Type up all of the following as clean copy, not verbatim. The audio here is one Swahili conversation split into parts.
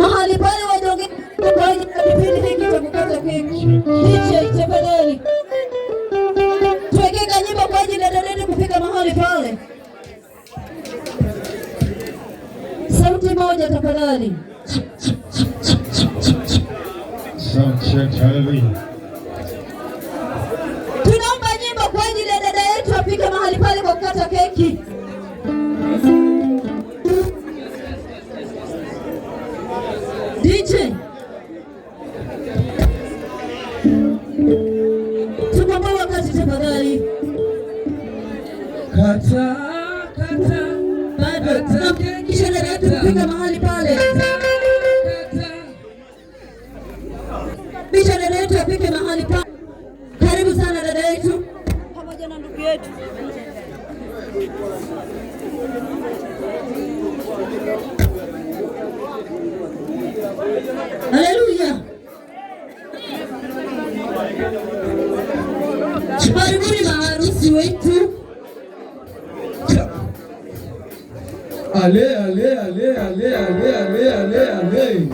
mahali pale wajonge kwa ajili ya kipindi hiki cha kukata keki. DJ tafadhali tuweke kanyimbo kwa ajili ya dada kufika mahali pale. Sauti moja tafadhali. Sound check, hallelujah. Tunaomba nyimbo kwa ajili ya dada yetu afike mahali pale kwa kukata keki. DJ tukomboa wakati tafadhali. Kata bado kisha dada yetu kufika mahali pale. Kisha dada yetu afike mahali pale. Karibu sana dada yetu pamoja na ndugu yetu. Haleluya. Karibuni maharusi wetu. Ale ale ale ale ale ale ale ale.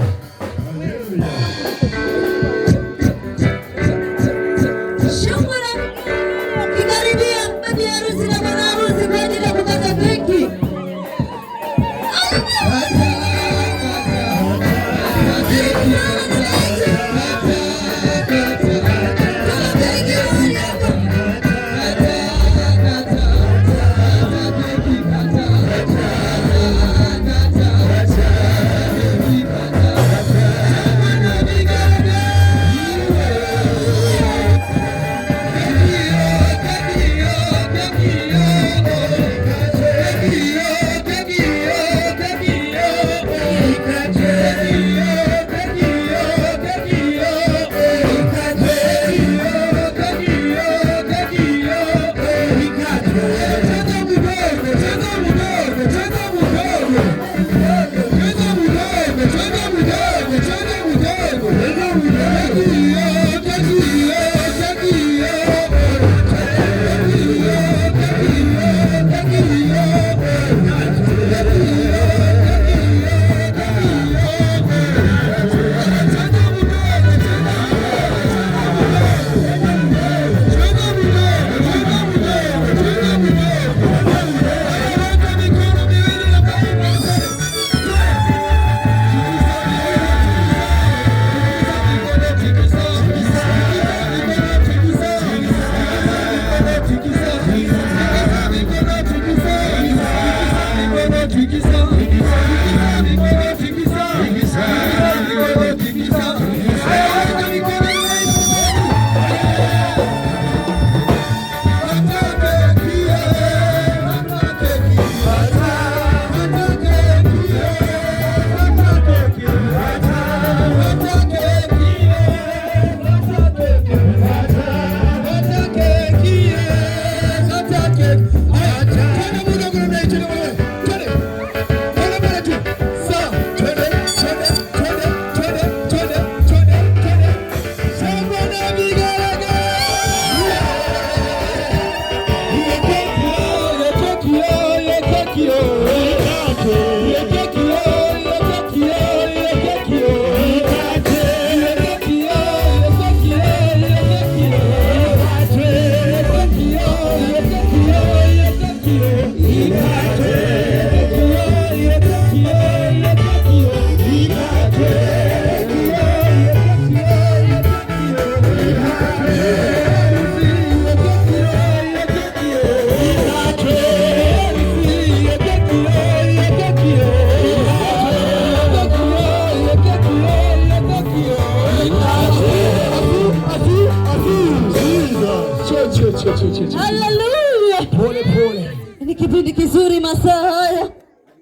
Haleluya. Pole pole. Ni kipindi kizuri masaa haya.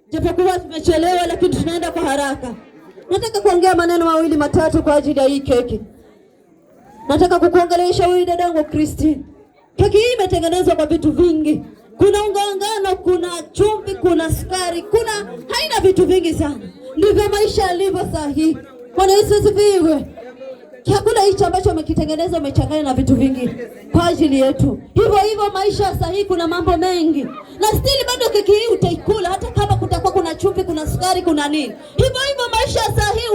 Japokuwa tumechelewa lakini tunaenda kwa haraka. Nataka kuongea maneno mawili matatu kwa ajili ya hii keki. Nataka kukuongelesha wewe dadangu Christine. Keki hii imetengenezwa kwa vitu vingi. Kuna unga ngano, kuna chumvi, kuna sukari, haina vitu vingi sana. Ndivyo maisha yalivyo sahihi. Bwana Yesu asifiwe. Chakula hicho ambacho umekitengeneza umechanganya na vitu vingi kwa ajili yetu. Hivyo maisha sahihi kuna mambo mengi. Na still bado keki hii utaikula hata kama kutakuwa kuna chumvi, kuna sukari, kuna nini. Hivyo maisha sahihi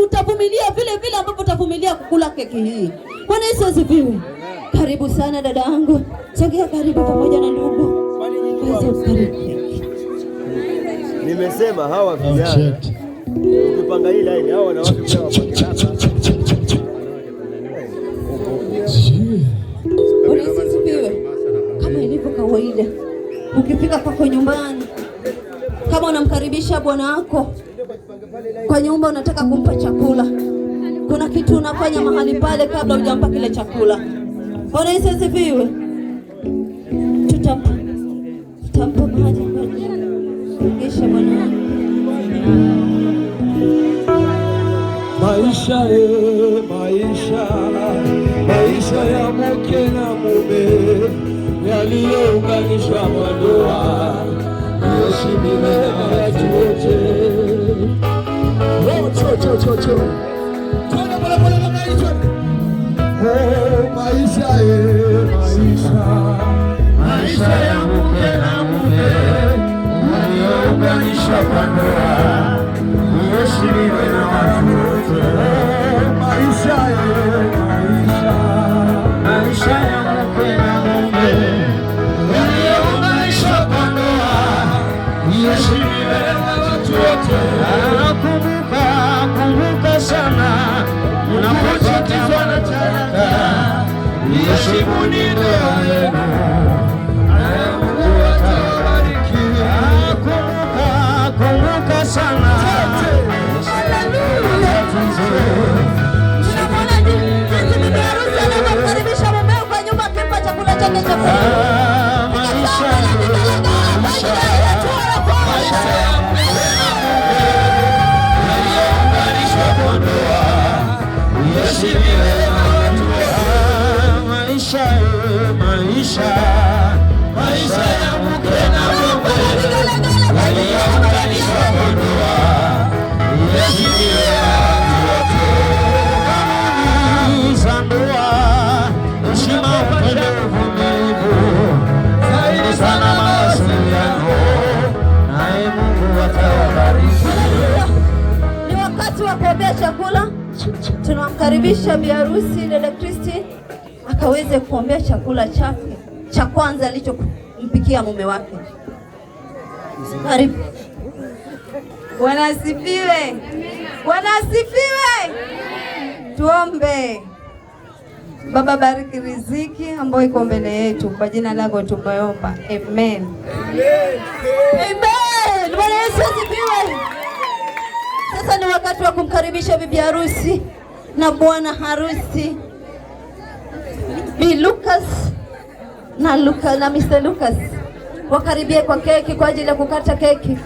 kula keki hii. Bwana Yesu asifiwe. Karibu sana dada yangu, sogea karibu pamoja na ndugu. Nimesema hawa vijana ukipanga hii line hawa wanawake kama ilivyo kawaida, ukifika kwako nyumbani, kama unamkaribisha bwana wako kwa nyumba, unataka kumpa chakula, kuna kitu unafanya mahali pale kabla hujampa kile chakula. Bwana Yesu asifiwe. Tutampa maji kisha bwana. Maisha ya mke na mume yaliyounganishwa kwa ndoa, heshimiwe na watu wote. Maisha ya mke na mume yaliyounganishwa kwa ndoa, heshimiwe na watu wote. Maisha ya mke na mume yaliyounganishwa kwa ndoa, heshimiwe na watu wote. Kumbuka sana unapochukizwa na talaka, heshimuni ndoa yenu, naye Mungu atawabariki. Kumbuka sana. Tunamwona jinsi bibi harusi anamkaribisha mumeo kwa nyumba, akimpa chakula chake cha maisha ya mke na mume yaliyounganishwa kwa ndoa, heshimiwe na watu wote. Za ndoa, heshima, upendo, uvumilivu, zaidi sana mawasiliano, naye Mungu atawabariki. Ni wakati wa kuombea chakula. Tunamkaribisha bi harusi dada Kristi akaweze kuombea chakula chake cha kwanza alichompikia mume wake. Karibu. Bwana asifiwe. Bwana asifiwe. Tuombe. Baba, bariki riziki ambayo iko mbele yetu, kwa jina lako tumeomba. Amen. Amen. Bwana Yesu asifiwe. Sasa ni wakati wa kumkaribisha bibi harusi na bwana harusi, Bi Lucas na Mr. Lucas wakaribie kwa keki kwa ajili ya kukata keki.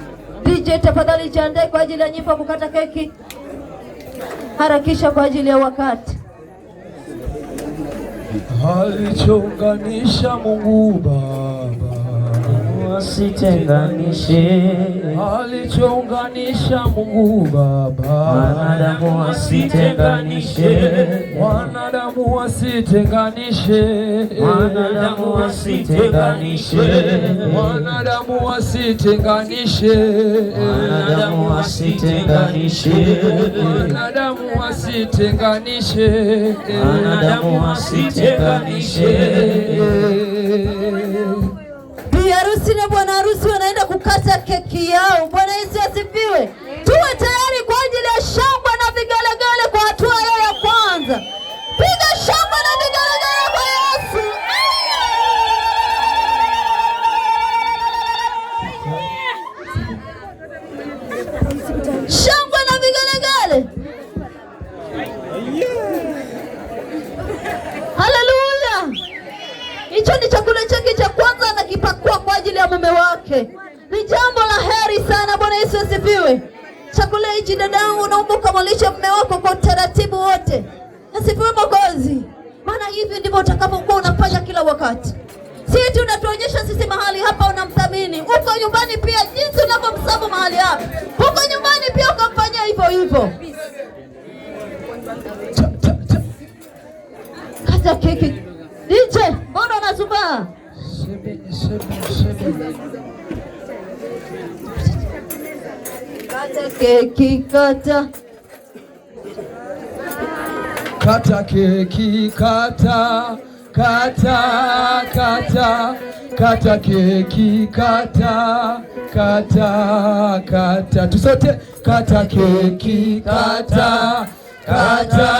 DJ tafadhali jiandae kwa ajili ya nyimbo kukata keki. Harakisha kwa ajili ya wakati. Alichounganisha Mungu Baba wasitenganishe, alichounganisha Mungu Baba wanadamu wasitenganishe, wanadamu wasitenganishe, wanadamu wasitenganishe, wanadamu wasitenganishe, wanadamu wasitenganishe, wanadamu wasitenganishe, wanadamu wasitenganishe. Bi harusi na bwana harusi wanaenda kukata keki yao. Bwana Yesu asifiwe. Tuwe tayari kwa ajili ya shangwe na vigelegele kwa hatua yao ya kwanza. Piga shangwe na vigelegele kwa Yesu. Shangwe na vigelegele. Haleluya. Hicho ni chakula chake cha kwanza na kipakua kwa ajili ya mume wake. Ni jambo la heri sana. Bwana Yesu asifiwe. Chakula hichi dadangu, naomba ukamalisha mume wako kwa utaratibu wote. Asifiwe Mwokozi. Maana hivi ndivyo utakapokuwa unafanya kila wakati. Si eti unatuonyesha sisi mahali hapa unamthamini. Uko nyumbani pia jinsi unavyomsabu mahali hapa. Uko nyumbani pia ukamfanyia hivyo hivyo. Kata keki. DJ, mbona unazubaa? Kata keki, kata. Kata keki, kata, kata, kata, kata keki, kata, kata, kata. Tusote kata keki, kata, kata,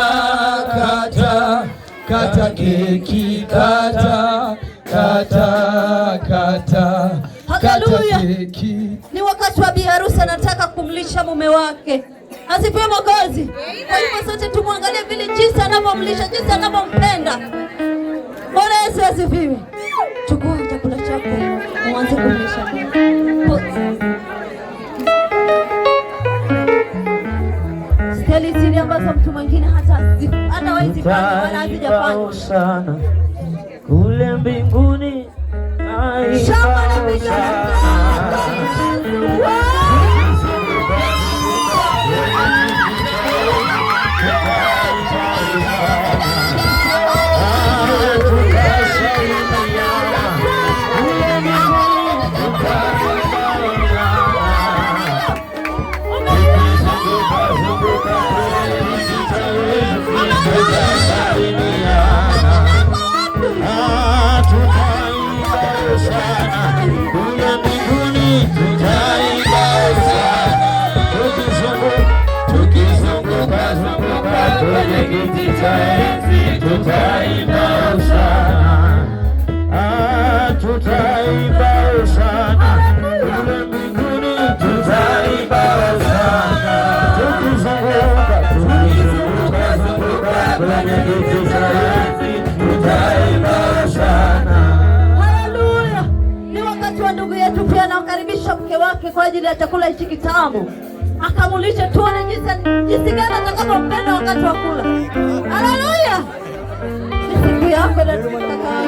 kata, kata keki, kata, kata, kata. Haleluya. Ni wakati wa biharusi anataka kumlisha mume wake. Asifiwe Mwokozi. Kwa hivyo sote tumwangalie vile jinsi anavyomlisha, jinsi anavyompenda. Bwana Yesu asifiwe. Chukua chakula chako, uanze kumlisha. Steli zile ambazo mtu mwingine hata hawezifanya wala hazijafanya. Kule mbinguni shamba la vijana. Haleluya. Ni wakati wa ndugu yetu pia anakaribisha mke wake kwa ajili ya chakula hichi kitamu. Akamulisha tuone jinsi gani atakapompenda wakati wa kula. Haleluya. Ni siku yako na tunataka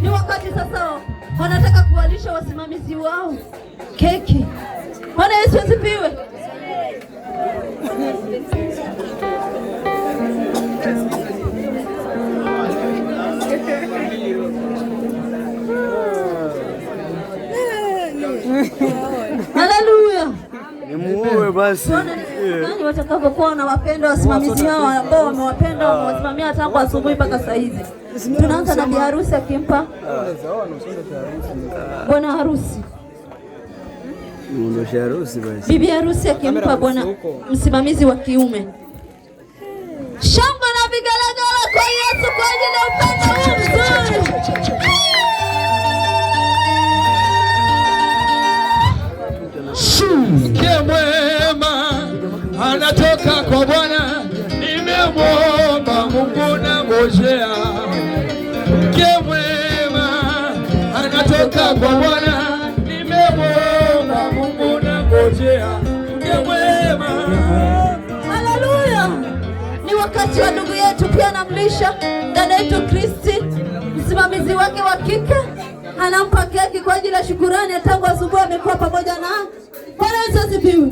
ni wakati sasa wanataka kuwalisha wasimamizi wao keki. Bwana Yesu asifiwe. Haleluya. Nimuue basi. Nani watakapokuwa na wapenda wasimamizi hao ambao wamewapenda wamewasimamia tangu asubuhi mpaka saa hizi. Tunaanza na biharusi akimpa bwana harusi. Bibi harusi akimpa bwana msimamizi wa kiume. Shamba na vigelegele kwa Yesu kwa ajili ya upendo huu mzuri. Mke mwema anatoka kwa Bwana, nimemwomba Mungu na ngojea. Mke mwema anatoka kwa Bwana, nimemwomba Mungu na ngojea. Mke mwema. Haleluya. Ni wakati wa ndugu yetu pia anamlisha dada yetu Kristi, msimamizi wake wa kike. Anampa keki kwa ajili ya shukurani, tangu asubuhi amekuwa pamoja na. Bwana Yesu asifiwe.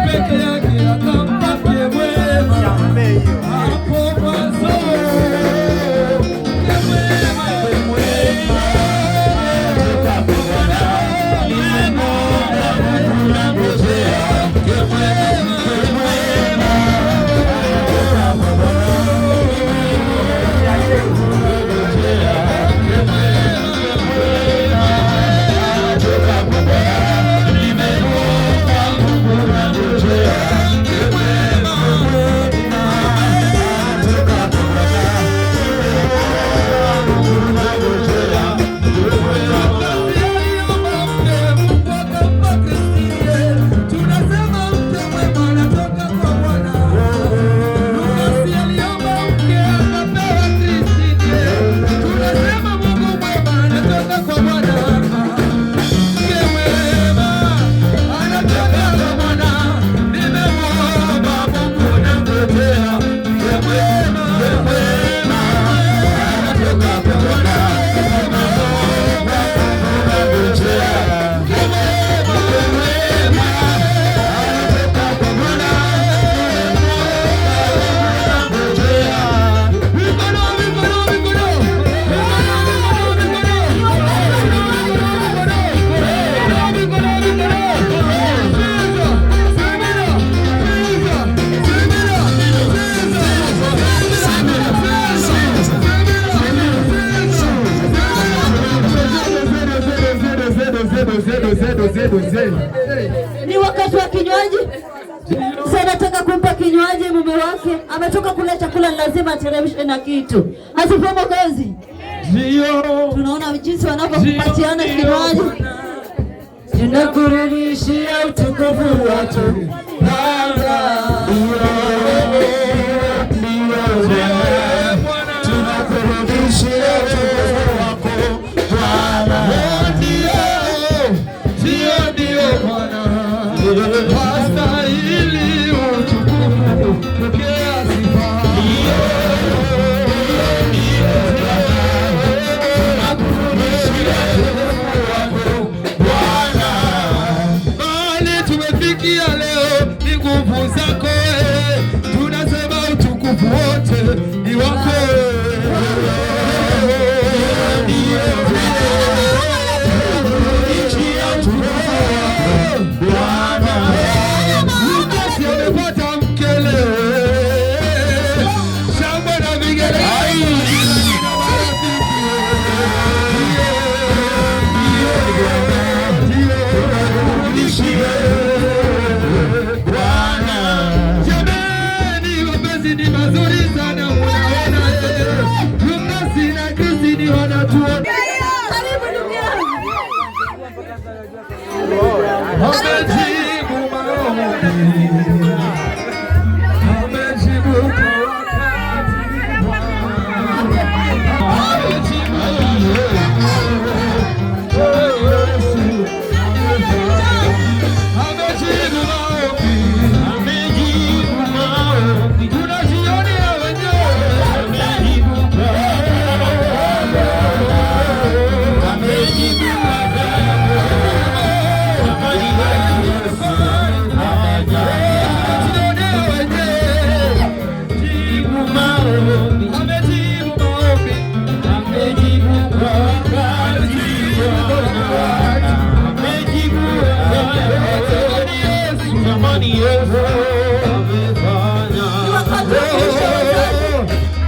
peke yake akampa mke mwema hapo mwanzo. Ni wakati wa kinywaji. Sasa nataka kumpa kinywaji mume wake. Ametoka kula chakula, lazima ateremshe na kitu. Asipomo gozi. Ndio. Tunaona jinsi wanavyopatiana kinywaji. Tunakurudishia utukufu wako Bwana. Tunakurudishia utukufu wako Bwana.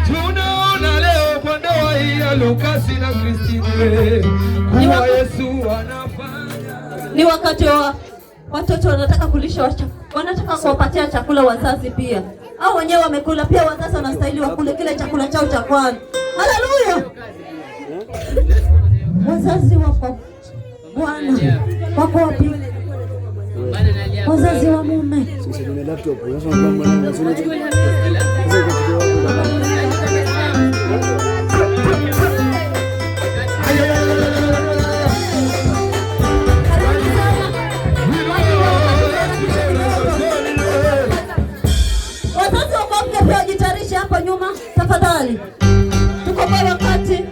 Tunaona leo kwa ndoa hii ya Lukasi na Kristine kuwa Yesu anafanya. Ni wakati wa watoto wanataka kulisha, wanataka kuwapatia chakula wazazi pia. Au wenyewe wamekula pia, wazazi wanastahili wakule kile chakula chao cha kwanza. Haleluya! Wazazi wako Bwana wako wapi? Wazazi wa mume. Wazazi wako wapi? Pia jitayarishe hapo nyuma tafadhali. Tuko kwa wakati.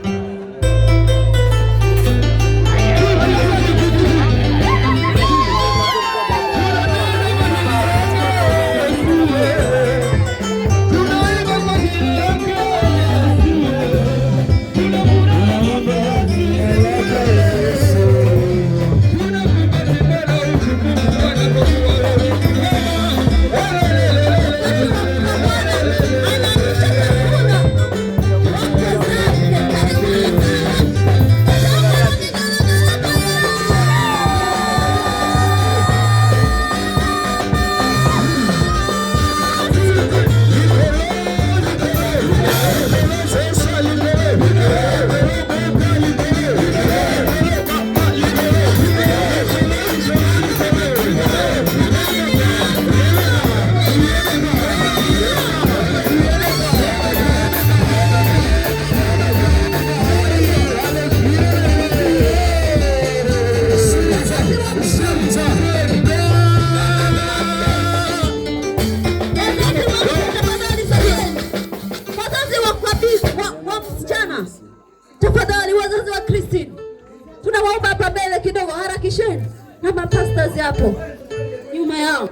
hapo nyuma yao.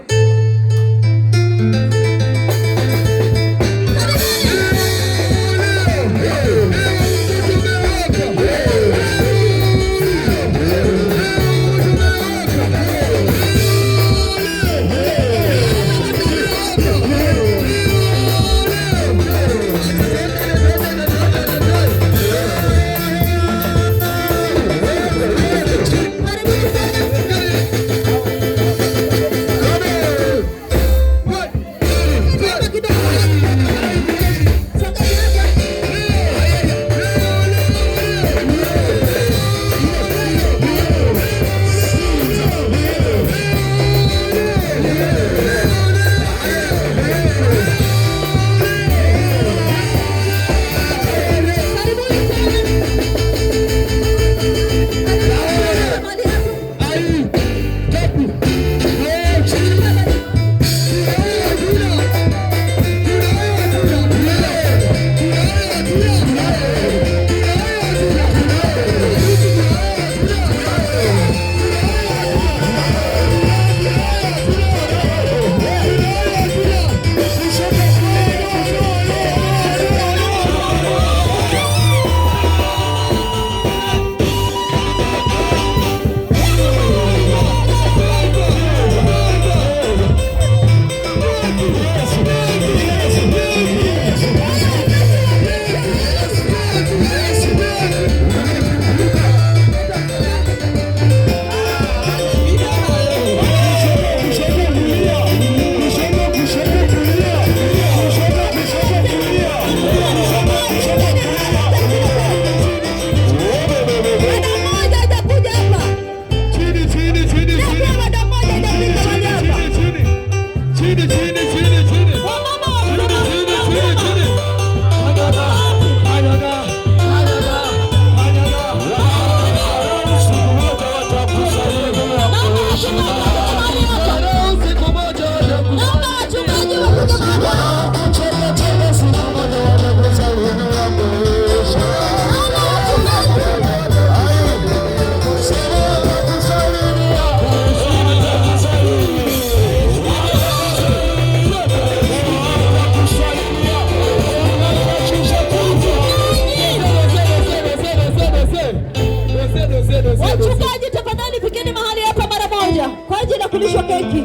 Wachungaji, tafadhali fikeni mahali hapa mara moja kwa ajili ya kulishwa keki.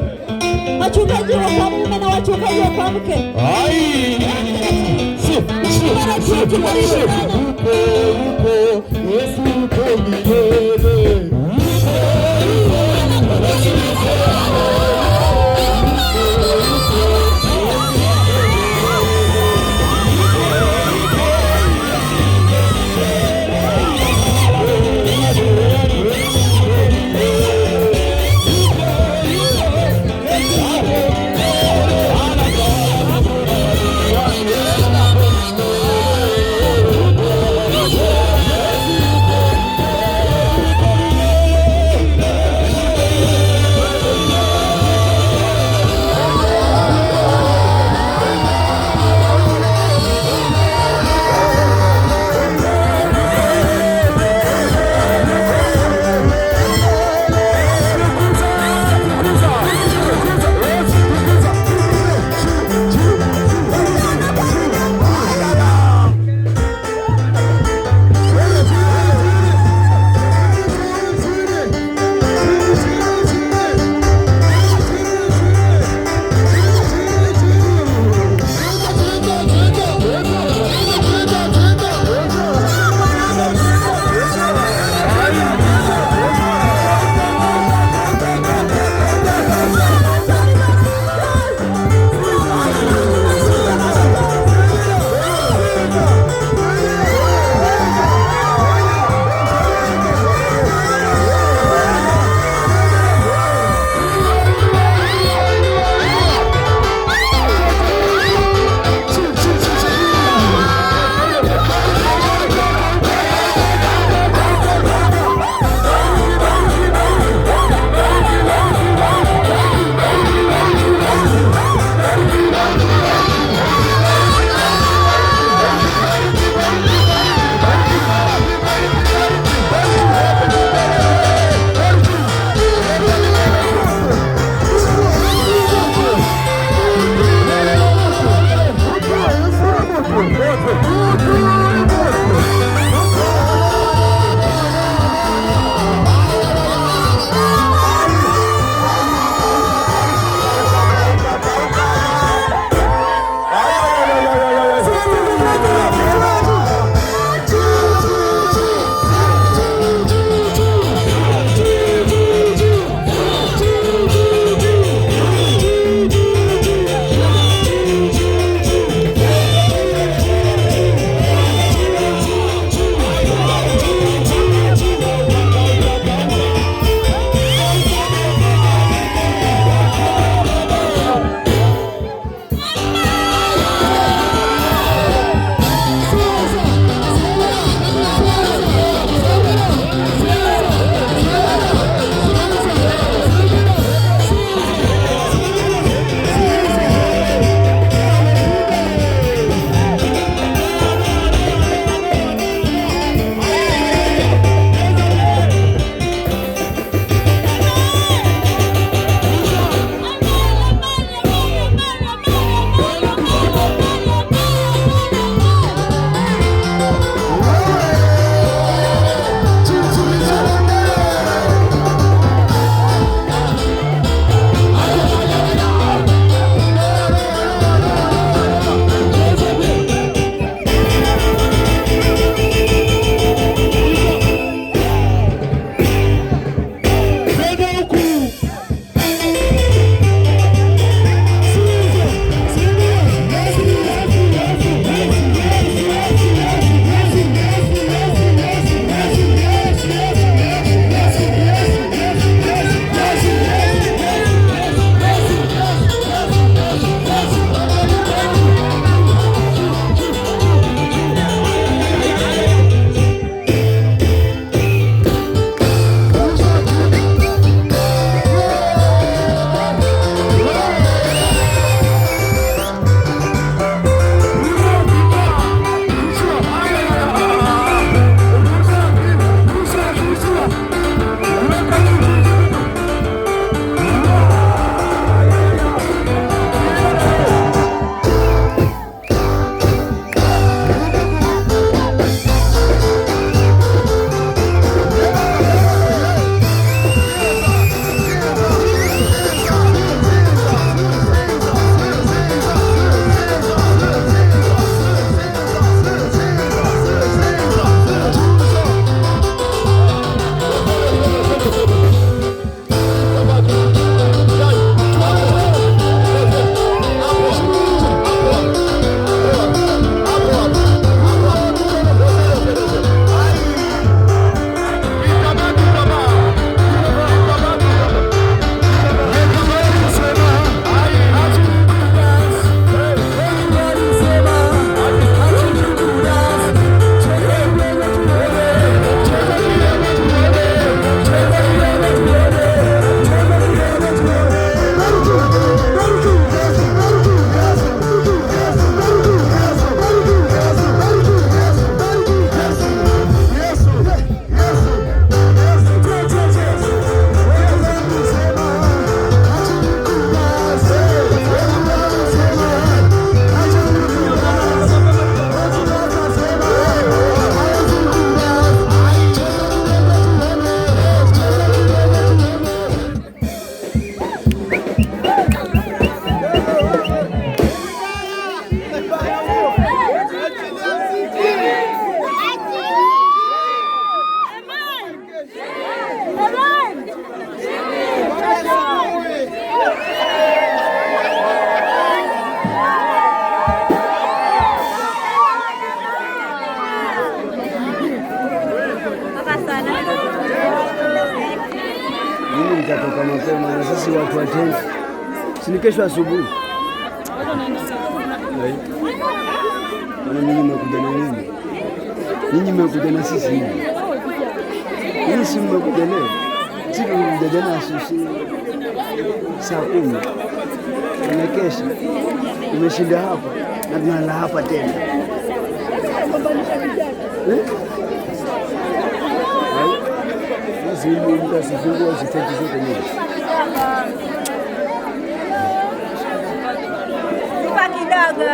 Wachungaji wa kwa mume na wachungaji wa kwa mke. tuwatenge. Si kesho asubuhi. Nyinyi mmekuja na nini? Nyinyi mmekuja na sisi. Nyinyi si mmekuja leo. Sisi tumekuja jana asubuhi. Saa 10. Tumekesha. Tumeshinda hapa na tunalala hapa tena. Sisi mtu asifungua usitaki zote nyingi. Tupa kidogo.